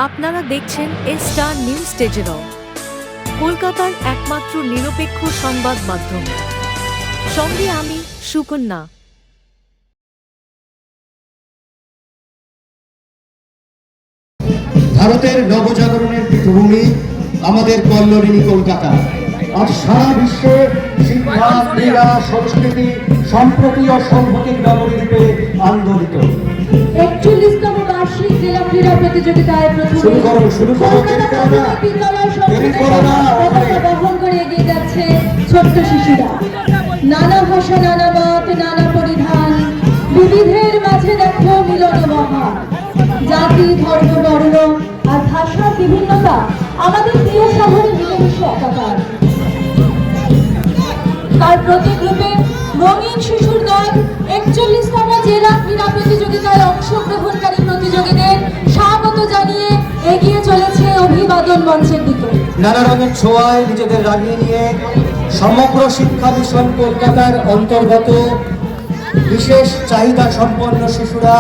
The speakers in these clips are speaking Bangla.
আপনারা দেখছেন স্টার নিউজ টেজেরও কলকাতার একমাত্র নিরপেক্ষ সংবাদ মাধ্যম। সঙ্গে আমি সুকন্যা। ভারতের নবজাগরণের পীঠভূমি আমাদের কল্লোলিনী কলকাতা। আজ সারা বিশ্বে শিক্ষা, ক্রীড়া, সংস্কৃতি, সম্প্রতি ও সংহতির নগরীরূপে আন্দোলিত। 41তম বার্ষিক জেলা ক্রীড়া প্রতিযোগিতায় বহন করে এগিয়ে যাচ্ছে ছোট্ট শিশুরা। নানা ভাষা, নানা মত, নানা পরিধান, বিবিধের মাঝে দেখো মিলন মহান। জাতি, ধর্ম, বর্ণ আর ভাষার বিভিন্নতা আমাদের প্রিয় শহরে মিলেমিশে একাকার। তার প্রতীক রূপে রঙিন শিশুর দল 41তম জেলা ক্রীড়া প্রতিযোগিতায় অংশগ্রহণকারী প্রতিযোগীদের স্বাগত জানিয়ে এগিয়ে চলেছে অভিবাদন মঞ্চের দিকে। নানা রঙের ছোঁয়ায় নিজেদের রাগিয়ে নিয়ে সমগ্র শিক্ষা মিশন কলকাতার অন্তর্গত বিশেষ চাহিদা সম্পন্ন শিশুরা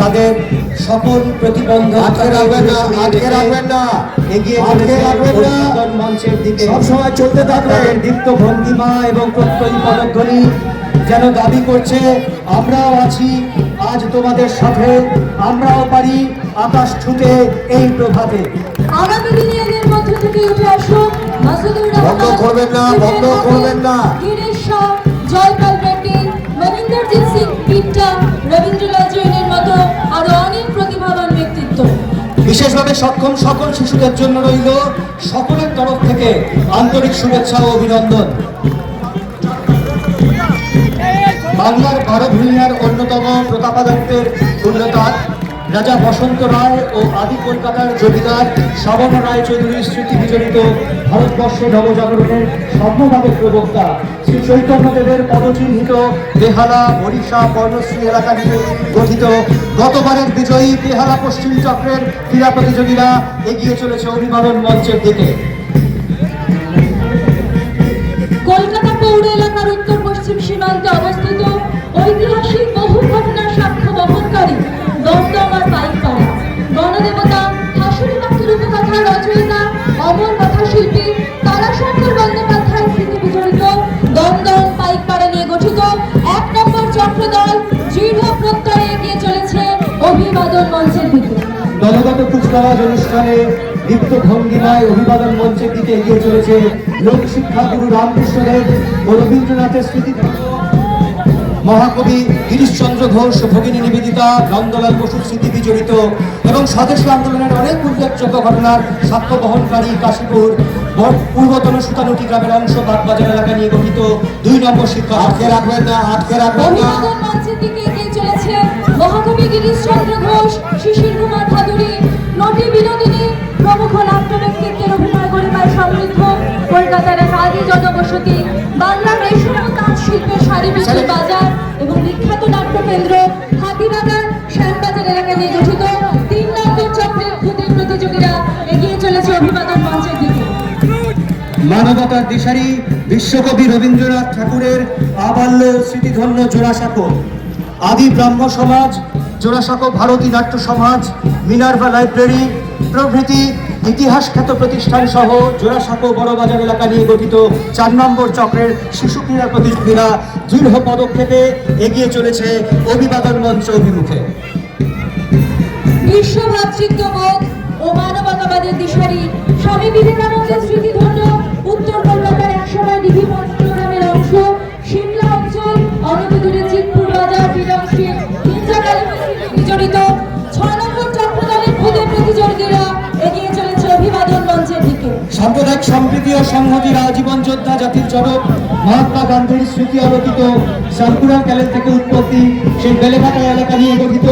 তাদের সকল প্রতিবন্ধক এগিয়ে মঞ্চের দিকে সবসময় চলতে থাকবে। দীপ্ত ভঙ্গিমা এবং প্রত্যয়ী পদধ্বনি যেন দাবি করছে, আমরাও আছি আজ তোমাদের সাথে, আমরাও পারি আকাশ ছুঁতে এই প্রভাতে। আগামী দিনে এদের মধ্য থেকে উঠে আসুন মাসুদুর রহমান, বন্ধ করবেন না গিরিশ শাহ, জয়পাল পেটি, মনিন্দরজিৎ সিং পিট্টা, রবীন্দ্রলাল জৈনের মতো আরো অনেক প্রতিভাবান ব্যক্তিত্ব। বিশেষভাবে সক্ষম সকল শিশুদের জন্য রইল সকলের তরফ থেকে আন্তরিক শুভেচ্ছা ও অভিনন্দন। বাংলার 12 ভূঁইয়ার অন্যতম প্রতাপাদিত্যের পুণ্যতার রাজা বসন্ত রায় ও আদি কলকাতার জমিদার শ্রাবণ রায় চৌধুরীর স্মৃতি বিজড়িত ভারতবর্ষে নবজাগরণের স্বপ্নভাবের প্রবক্তা শ্রী চৈতন্যদেবের পদচিহ্নিত বেহালা, বরিশা, পর্ণশ্রী এলাকা নিয়ে গঠিত গতবারের বিজয়ী বেহালা পশ্চিম চক্রের ক্রীড়া প্রতিযোগীরা এগিয়ে চলেছে অভিবাদন মঞ্চের দিকে। কলকাতা পৌর এলাকার উত্তর পশ্চিম সীমান্তে অবস্থিত ঐতিহাসিক বহু ঘটনার সাক্ষ্য বহনকারী দমদম আর পাইকপাড়া গণদেবতা হাসুরি পাখির উপকথা রচয়িতা অমর কথাশিল্পী তারাশঙ্কর বন্দ্যোপাধ্যায়ের স্মৃতি বিজড়িত দমদম পাইকপাড়া নিয়ে গঠিত 1 নম্বর চক্র দল দৃঢ় প্রত্যয়ে এগিয়ে চলেছে অভিবাদন মঞ্চের দিকে। দলগত কুচকাওয়াজ অনুষ্ঠানে দীপ্ত ভঙ্গিমায় অভিবাদন মঞ্চের দিকে এগিয়ে চলেছে লোকশিক্ষা গুরু রামকৃষ্ণদেব ও রবীন্দ্রনাথের স্মৃতি মহাকবি গিরিশচন্দ্র ঘোষ, ভগিনী নিবেদিতা, নন্দলাল বসুর স্মৃতি বিজড়িত এবং স্বদেশী আন্দোলনের অনেক উল্লেখযোগ্য ঘটনার সাক্ষ্য বহনকারী কাশীপুর পূর্বতন সুতানুটি গ্রামের অংশ বাগবাজার এলাকা নিয়ে গঠিত 2 নম্বর শিক্ষা। আটকে রাখবেন না। অভিবাদন মঞ্চের দিকে এগিয়ে চলেছে মহাকবি গিরিশচন্দ্র ঘোষ, শিশির কুমার ভাদুরী, নটি বিনোদিনী প্রমুখ নাট্য ব্যক্তিত্বের অভিনয় গরিমায় সমৃদ্ধ কলকাতার এক আদি জনবসতি, বাংলার রেশম ও তাঁত শিল্পের শাড়ি বিক্রি বাজার এবং বিখ্যাত নাট্যকেন্দ্র হাতিবাগান শ্যামবাজার এলাকা নিয়ে গঠিত 3 নম্বর চক্রের খুদের প্রতিযোগীরা এগিয়ে চলেছে অভিবাদন মঞ্চের দিকে। মানবতার দিশারি বিশ্বকবি রবীন্দ্রনাথ ঠাকুরের আবাল্য স্মৃতিধন্য জোড়াসাঁকো, আদি ব্রাহ্ম সমাজ, জোড়াসাঁকো ভারতী নাট্য সমাজ, মিনার্ভা লাইব্রেরি প্রভৃতি ইতিহাস খ্যাত প্রতিষ্ঠান সহ জোড়াসাঁকো বড়বাজার এলাকা নিয়ে গঠিত 4 নম্বর চক্রের শিশু ক্রীড়া প্রতিযোগীরা দৃঢ় পদক্ষেপে এগিয়ে চলেছে অভিবাদন মঞ্চ অভিমুখে। বিশ্ব ভ্রাতৃত্ববোধ ও মানবতাবাদের দিশারি স্বামী বিবেকানন্দের স্মৃতিধন্য উত্তর কলকাতার একসময় ডিবি গ্রামের অংশ সিমলা অঞ্চল অনতিদূরে চিতপুর বাজার বিলংশীল বিজড়িত 6 নম্বর চক্র দলের খুদের প্রতিযোগীরা এগিয়ে চলেছে অভিবাদন মঞ্চের দিকে। সাম্প্রদায়িক সম্প্রীতি ও সংহতির আজীবন যোদ্ধা জাতির জনক মহাত্মা গান্ধীর স্মৃতি আলোকিত সার্কুলার ক্যালেন থেকে উৎপত্তি সেই বেলেঘাটা এলাকা নিয়ে গঠিত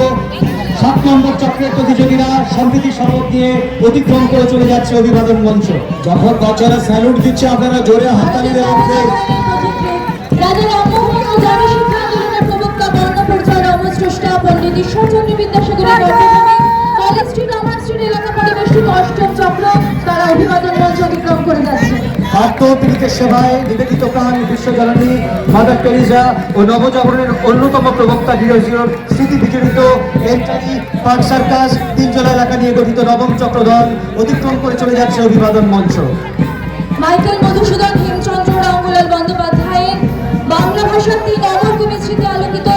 7 নম্বর চক্রের প্রতিযোগীরা সম্প্রীতি শপথ নিয়ে অতিক্রম করে চলে যাচ্ছে অভিবাদন মঞ্চ। যখন বাচ্চারা স্যালুট দিচ্ছে আপনারা জোরে হাততালি দেবেন। রাজা রামমোহন ও জনশিক্ষা আন্দোলনের প্রবক্তা বর্ণপরিচয় অমরস্রষ্টা পণ্ডিত ঈশ্বরচন্দ্র বিদ্যাসাগরের জন্মভূমি কলেজ স্ট্রিট, আমার স্ট্রিট এলাকা পরিবেষ্টিত 8ম চক্র তারা অভিবাদন মঞ্চ অতিক্রম করে যাচ্ছে। আত্মপীড়িতের সেবায় নিবেদিত প্রাণ বিশ্বজননী মাদার টেরিজা ও নবজাগরণের অন্যতম প্রবক্তা ডিরোজিওর স্মৃতি বিজড়িত এন্টারি পার্ক সার্কাস 3 জেলা এলাকা নিয়ে গঠিত নবম চক্রদল অতিক্রম করে চলে যাচ্ছে অভিবাদন মঞ্চ। মাইকেল মধুসূদন হেমচন্দ্র রামলাল বন্দ্যোপাধ্যায়ের বাংলা ভাষার 3 অমর কবি স্মৃতি আলোকিত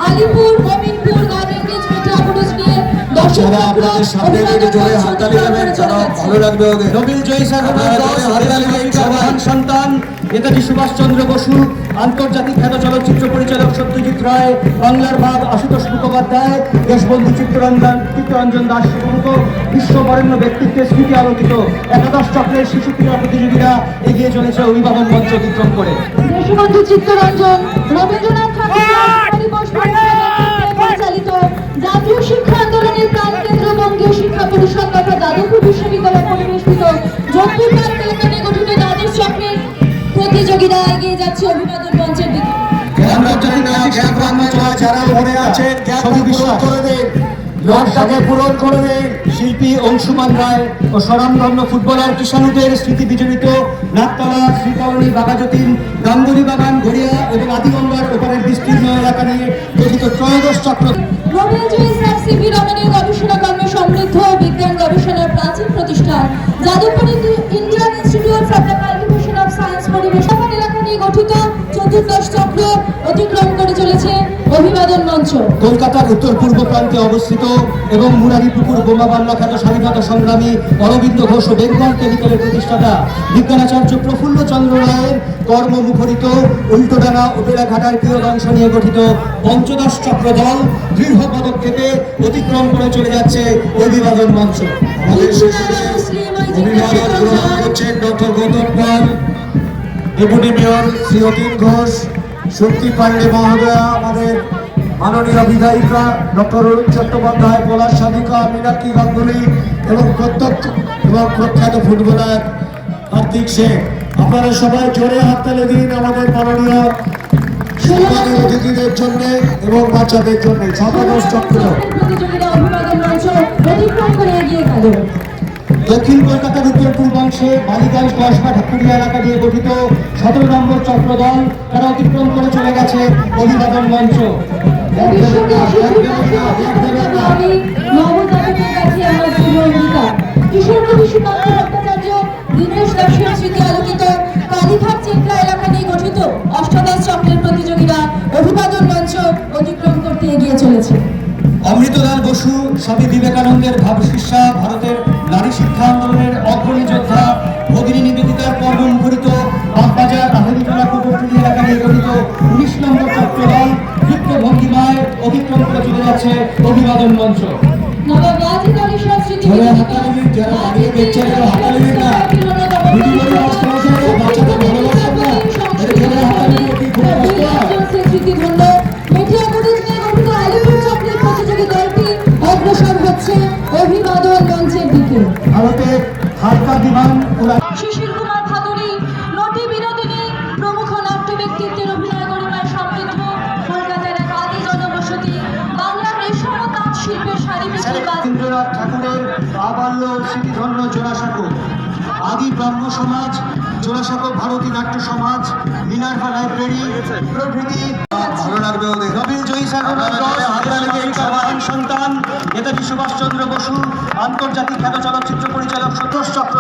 আলিপুর মোমিনপুর গার্মেন্টেজ মেটা পুরুষ নিয়ে দর্শক যারা আপনাদের সামনে থেকে জোরে হাততালি দেবেন, তারা ভালো লাগবে ওদের। নোবেল জয়ী আপনারা জোরে হাততালি দিন সবাই। সন্তান নেতাজি সুভাষচন্দ্র বসু, আন্তর্জাতিক খ্যাত চলচ্চিত্র পরিচালক সত্যজিৎ রায়, বাংলার বাঘ আশুতোষ মুখোপাধ্যায়, দেশবন্ধু চিত্তরঞ্জন দাস প্রমুখ বিশ্ববরেণ্য ব্যক্তিত্বের স্মৃতি আলোকিত একাদশ চক্রের শিশু ক্রীড়া প্রতিযোগীরা এগিয়ে চলেছে অভিবাদন মঞ্চ অতিক্রম করে। দেশবন্ধু চিত্তরঞ্জন রবীন্দ্রনাথ ঠাকুর রাজকুমারী বসুমাতার নেতৃত্বে পরিচালিত জাতীয় শিক্ষা আন্দোলনের প্রাণকেন্দ্র বঙ্গীয় শিক্ষা পরিষদ তথা যাদবপুর বিশ্ববিদ্যালয় পরিবেষ্টিত যোধপুর পার্ক এলাকা নিয়ে গঠিত দ্বাদশ চক্রের প্রতিযোগীরা এগিয়ে যাচ্ছে অভিবাদন মঞ্চের দিকে। যারা মনে আছেন সবই বিশ্বাস করে দিন, লক্ষ্যটাকে পূরণ করে দিন। শিল্পী অংশুমান রায় ও স্বনামধন্য ফুটবলার কিষাণুদের স্মৃতি বিজড়িত নাকতলা, শ্রীকরণী, বাঘাযতীন, গাঙ্গুলি বাগান, গড়িয়া এবং আদিগঙ্গার ওপারের বিস্তীর্ণ এলাকা নিয়ে গঠিত ত্রয়োদশ চক্র। নোবেল জয়ী স্যার সিভি রমনের গবেষণা কর্মে সমৃদ্ধ বিজ্ঞান গবেষণার প্রাচীন প্রতিষ্ঠান Jadavpur Indian institute for the cultivation of science পরিবেশ এলাকা নিয়ে গঠিত চতুর্দশ চক্র অতিক্রম করে চলেছে অভিবাদন মঞ্চ। কলকাতার উত্তর পূর্ব প্রান্তে অবস্থিত এবং মুরারিপুকুর বোমাবান্না খ্যাত স্বাধীনতা সংগ্রামী অরবিন্দ ঘোষ ও বেঙ্গল কেমিক্যালের প্রতিষ্ঠাতা বিজ্ঞানাচার্য প্রফুল্ল চন্দ্র রায়ের কর্মমুখরিত উল্টোডাঙ্গা ও বেড়াঘাটার কিয়দাংশ নিয়ে গঠিত পঞ্চদশ চক্র দল দৃঢ় পদক্ষেপে অতিক্রম করে চলে যাচ্ছে অভিবাদন মঞ্চ। আমাদের শেষে অভিবাদন গ্রহণ করছেন ডক্টর গৌতম পাল, ডেপুটি মেয়র শ্রী অতীন ঘোষ, শক্তি পান্ডে মহোদয়া, আমাদের মাননীয় বিধায়িকা ডক্টর অরুণ চট্টোপাধ্যায়, পলাশ সাধিকা, মীনাক্ষী গাঙ্গুলি এবং প্রখ্যাত ফুটবলার কার্তিক শেখ। আপনারা সবাই জোরে হাততালি দিন আমাদের মাননীয় সম্মানীয় অতিথিদের জন্য এবং বাচ্চাদের জন্য। সর্বদশ চক্র প্রতিযোগীরা অভিবাদন মঞ্চ অতিক্রম করে এগিয়ে গেল। দক্ষিণ কলকাতার উত্তর পূর্বাংশে বালিগঞ্জ, কসবা, ঢাকুরিয়া এলাকা নিয়ে গঠিত 17 নম্বর চক্রদল তারা অতিক্রম করে চলে গেছে অভিবাদন মঞ্চ। ভবিষ্যতে শিশুর কাছে আমি নবজাতকের কাছে আমার প্রিয় অঙ্গীকার। কিশোর কবি সুকান্ত ভট্টাচার্য দীনেশ দাসের স্মৃতি আলোকিত কালীঘাট চেকলা এলাকা নিয়ে গঠিত অষ্টাদশ চক্রের প্রতিযোগীরা অভিবাদন মঞ্চ অতিক্রম করতে এগিয়ে চলেছে। অমৃতলাল বসু, স্বামী বিবেকানন্দের ভাবশিষ্যা, ভারতের নারী শিক্ষা আন্দোলনের অগ্রণী যোদ্ধা ভগিনী নিবেদিতার কর্মমুখরিত বাগবাজার, আহেরিটোলা, কুকুরটুলি এলাকা নিয়ে গঠিত 19 নম্বর চক্রদল যুক্ত ভঙ্গিমায় অতিক্রম করে চলে যাচ্ছে অভিবাদন মঞ্চ। নবাব ওয়াজিদ আলী শাহ স্মৃতি জোরে হাততালি দিন, যারা দাঁড়িয়ে দেখছেন তারা হাততালি দিন না। ভিডিওটি নষ্ট হয়ে যাবে, বাচ্চাদের ভালো লাগছে না, এটা জোরে হাততালি দিলে কি খুব কষ্ট হয়। স্মৃতিধন্য মিডিয়া পুরুষ নিয়ে গঠিত আলিপুর চক্রের প্রতিযোগী দলটি অগ্রসর হচ্ছে অভিবাদন মঞ্চের দিকে। ভারতের হালকা বিমান উড়ান শিশির কুমার ভাদুরী, নটি বিনোদিনী প্রমুখ নাট্য ব্যক্তিত্বের অভিনয় গরিমায় সমৃদ্ধ কলকাতার এক আদি জনবসতি বাংলার রেশম ও তাঁত শিল্পের সারি রবীন্দ্রনাথ ঠাকুরের আবাল্য স্মৃতিধন্য জোড়াসাঁকো, আদি ব্রাহ্ম সমাজ, জোড়াসাঁকো ভারতী নাট্য সমাজ, মিনার্ভা লাইব্রেরি প্রভৃতি। ভালো লাগবে ওদের। নোবেল জয়ী সন্তান নেতাজি সুভাষচন্দ্র বসু, আন্তর্জাতিক খ্যাত চলচ্চিত্র পরিচালক সন্তোষ চক্র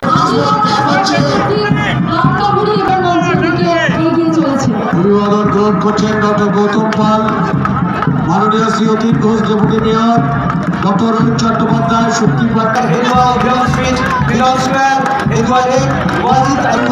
লঙ্কাপুরী এবার মঞ্চের দিকে এগিয়ে চলেছে। অভিবাদন গ্রহণ করছেন ডক্টর গৌতম পাল, মাননীয় Shri Atin Ghosh, deputy mayor doctor Arun Chattopadhyay, Shakti Pandey, Wajid Ali